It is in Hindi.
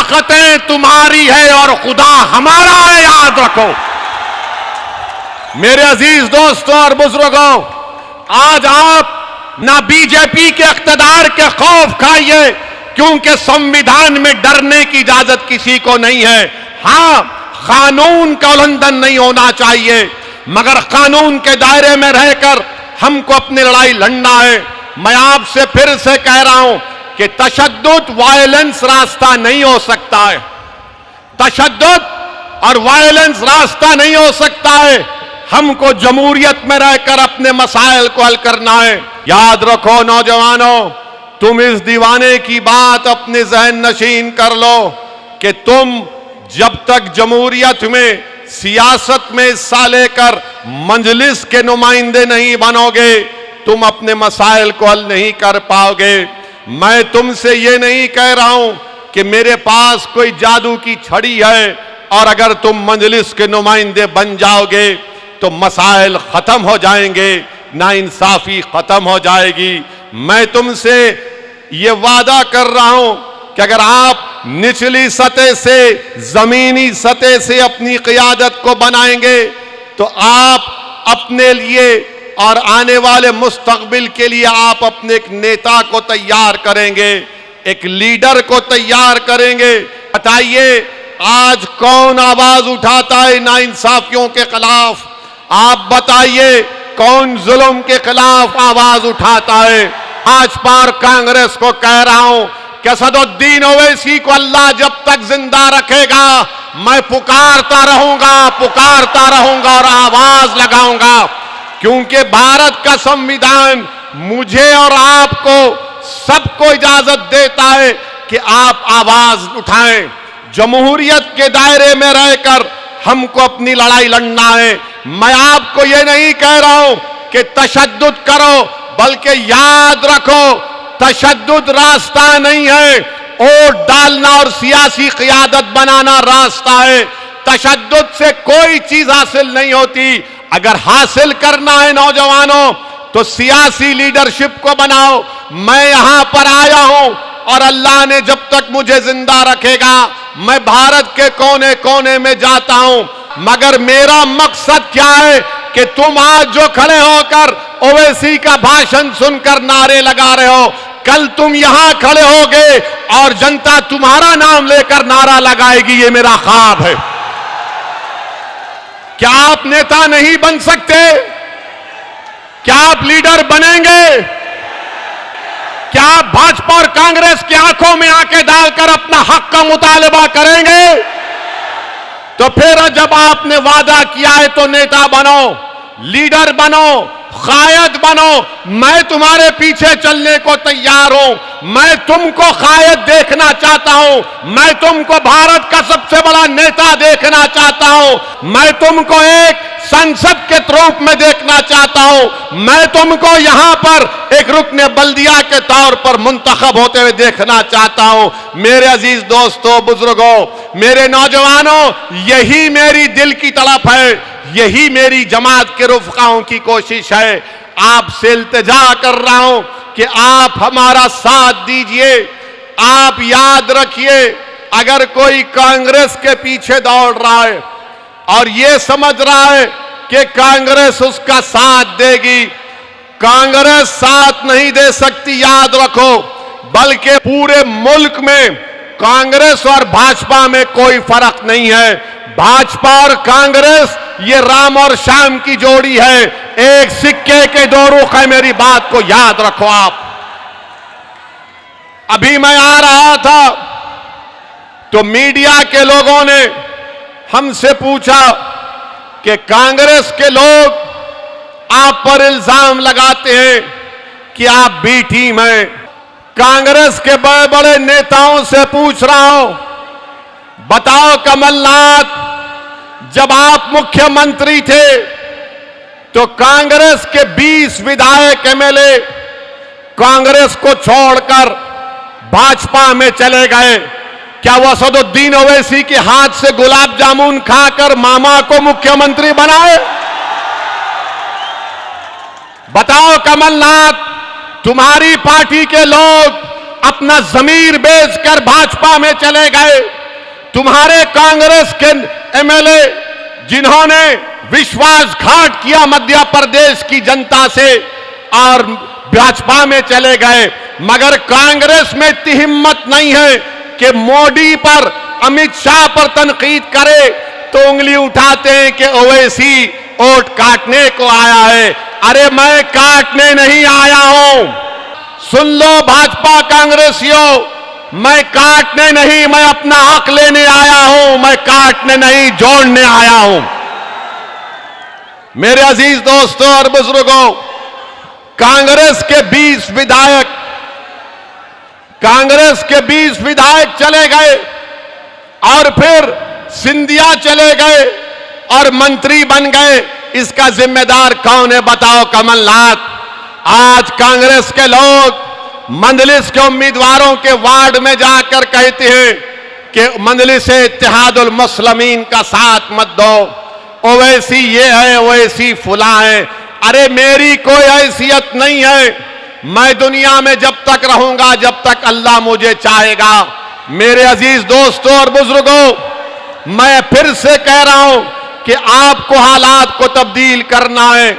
ताकतें तुम्हारी है और खुदा हमारा है, याद रखो। मेरे अजीज दोस्तों और बुजुर्गों, आज आप ना बीजेपी के इख्तिदार के खौफ खाइए, क्योंकि संविधान में डरने की इजाजत किसी को नहीं है। हां, कानून का उल्लंघन नहीं होना चाहिए, मगर कानून के दायरे में रहकर हमको अपनी लड़ाई लड़ना है। मैं आपसे फिर से कह रहा हूं कि तशद्दुद, वायलेंस रास्ता नहीं हो सकता है। तशद्दुद और वायलेंस रास्ता नहीं हो सकता है। हमको जमहूरियत में रहकर अपने मसाइल को हल करना है। याद रखो नौजवानों, तुम इस दीवाने की बात अपने जहन नशीन कर लो कि तुम जब तक जमहूरियत में, सियासत में हिस्सा लेकर मजलिस के नुमाइंदे नहीं बनोगे, तुम अपने मसाइल को हल नहीं कर पाओगे। मैं तुमसे ये नहीं कह रहा हूं कि मेरे पास कोई जादू की छड़ी है और अगर तुम मजलिस के नुमाइंदे बन जाओगे तो मसाइल खत्म हो जाएंगे, नाइंसाफी खत्म हो जाएगी। मैं तुमसे ये वादा कर रहा हूं कि अगर आप निचली सतह से, जमीनी सतह से अपनी क़ियादत को बनाएंगे तो आप अपने लिए और आने वाले मुस्तकबिल के लिए आप अपने एक नेता को तैयार करेंगे, एक लीडर को तैयार करेंगे। बताइए, आज कौन आवाज उठाता है नाइंसाफियों के खिलाफ? आप बताइए, कौन जुल्म के खिलाफ आवाज उठाता है? आज पार कांग्रेस को कह रहा हूं कि असदुद्दीन ओवैसी को अल्लाह जब तक जिंदा रखेगा, मैं पुकारता रहूंगा और आवाज लगाऊंगा, क्योंकि भारत का संविधान मुझे और आपको सबको इजाजत देता है कि आप आवाज उठाएं। जमहूरियत के दायरे में रहकर हमको अपनी लड़ाई लड़ना है। मैं आपको ये नहीं कह रहा हूं कि तशद्दुद करो, बल्कि याद रखो, तशद्दुद रास्ता नहीं है, वोट डालना और सियासी क़ियादत बनाना रास्ता है। तशद्दुद से कोई चीज हासिल नहीं होती। अगर हासिल करना है नौजवानों, तो सियासी लीडरशिप को बनाओ। मैं यहां पर आया हूं और अल्लाह ने जब तक मुझे जिंदा रखेगा, मैं भारत के कोने कोने में जाता हूं, मगर मेरा मकसद क्या है कि तुम आज जो खड़े होकर ओवैसी का भाषण सुनकर नारे लगा रहे हो, कल तुम यहां खड़े होगे और जनता तुम्हारा नाम लेकर नारा लगाएगी। ये मेरा ख्वाब है। क्या आप नेता नहीं बन सकते? क्या आप लीडर बनेंगे? क्या आप भाजपा और कांग्रेस की आंखों में आंखें डालकर अपना हक का मुतालबा करेंगे? तो फिर जब आपने वादा किया है तो नेता बनो, लीडर बनो, कायद बनो। मैं तुम्हारे पीछे चलने को तैयार हूं। मैं तुमको कायद देखना चाहता हूं। मैं तुमको भारत का सबसे बड़ा नेता देखना चाहता हूं। मैं तुमको एक संसद के रूप में देखना चाहता हूं। मैं तुमको यहां पर एक रुकने बल्दिया के तौर पर मुंतखब होते हुए देखना चाहता हूं। मेरे अजीज दोस्तों, बुजुर्गों, मेरे नौजवानों, यही मेरी दिल की तड़प है, यही मेरी जमात के रुफ़क़ाओं की कोशिश है। आपसे इल्तिजा कर रहा हूं कि आप हमारा साथ दीजिए। आप याद रखिए, अगर कोई कांग्रेस के पीछे दौड़ रहा है और ये समझ रहा है कि कांग्रेस उसका साथ देगी, कांग्रेस साथ नहीं दे सकती, याद रखो। बल्कि पूरे मुल्क में कांग्रेस और भाजपा में कोई फर्क नहीं है। भाजपा और कांग्रेस ये राम और श्याम की जोड़ी है, एक सिक्के के दो रुख है। मेरी बात को याद रखो आप। अभी मैं आ रहा था तो मीडिया के लोगों ने हमसे पूछा कि कांग्रेस के लोग आप पर इल्जाम लगाते हैं कि आप बी टीम हैं। कांग्रेस के बड़े बड़े नेताओं से पूछ रहा हूं, बताओ कमलनाथ, जब आप मुख्यमंत्री थे तो कांग्रेस के 20 विधायक एमएलए कांग्रेस को छोड़कर भाजपा में चले गए। क्या वो असदुद्दीन ओवैसी के हाथ से गुलाब जामुन खाकर मामा को मुख्यमंत्री बनाए? बताओ कमलनाथ, तुम्हारी पार्टी के लोग अपना जमीर बेचकर भाजपा में चले गए। तुम्हारे कांग्रेस के एमएलए जिन्होंने विश्वासघात किया मध्य प्रदेश की जनता से और भाजपा में चले गए, मगर कांग्रेस में इतनी हिम्मत नहीं है कि मोदी पर, अमित शाह पर तनकीद करे तो उंगली उठाते हैं कि ओवैसी वोट काटने को आया है। अरे मैं काटने नहीं आया हूं, सुन लो भाजपा कांग्रेसियों, मैं काटने नहीं, मैं अपना हक लेने आया हूं, मैं काटने नहीं जोड़ने आया हूं। मेरे अजीज दोस्तों और बुजुर्गों, कांग्रेस के 20 विधायक चले गए और फिर सिंधिया चले गए और मंत्री बन गए। इसका जिम्मेदार कौन है बताओ कमलनाथ। आज कांग्रेस के लोग मंजलिस के उम्मीदवारों के वार्ड में जाकर कहते हैं कि मंजलिस इत्तेहादुल मुस्लिमीन का साथ मत दो, ओवैसी ये है, ओवैसी फुला है। अरे मेरी कोई हैसियत नहीं है, मैं दुनिया में जब तक रहूंगा जब तक अल्लाह मुझे चाहेगा। मेरे अजीज दोस्तों और बुजुर्गों, मैं फिर से कह रहा हूं कि आपको हालात को तब्दील करना है।